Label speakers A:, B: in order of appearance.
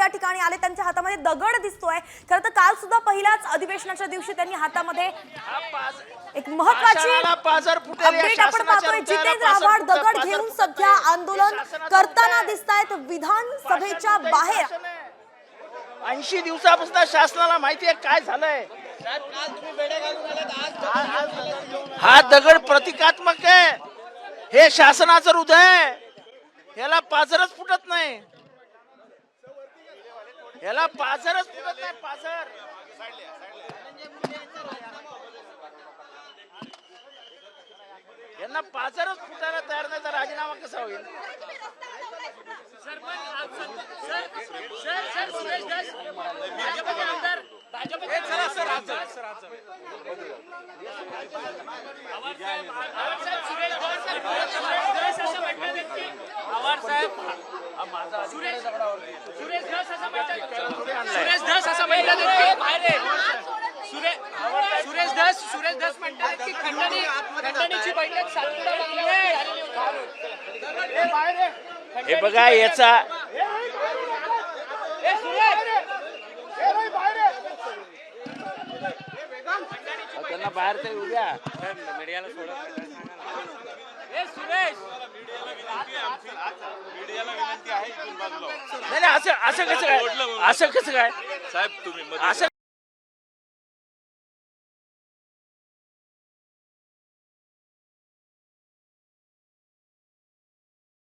A: या ठिकाणी आले, त्यांच्या हातामध्ये दगड दिसतोय। खरं तर काल सुद्धा पहिल्याच अधिवेशनाच्या दिवशी त्यांनी हातामध्ये एक महत्त्वाची अपडेट आपण पाहतोय। जितेंद्र आव्हाड दगड घेऊन सध्या आंदोलन करताना दिसतायत विधानसभेच्या बाहेर।
B: 80 दिवसापासून शासनाला माहिती आहे काय झालंय। हा दगड प्रतिकात्मक आहे, हे शासनाचं हृदय आहे, याला पाझरच फुटत नाही, याला पाझरच फुटत नाही, पाझर। यांना पाझरच फुटायला तयार नाही तर राजीनामा कसा होईल।
C: सुरेश धस म्हणतात की खंडणीची बैठक सातपुडा
B: हे बघा याचा त्यांना बाहेर तरी उद्या मीडियाला सोडत नाही, असं कसं काय, असं कसं काय साहेब, तुम्ही असं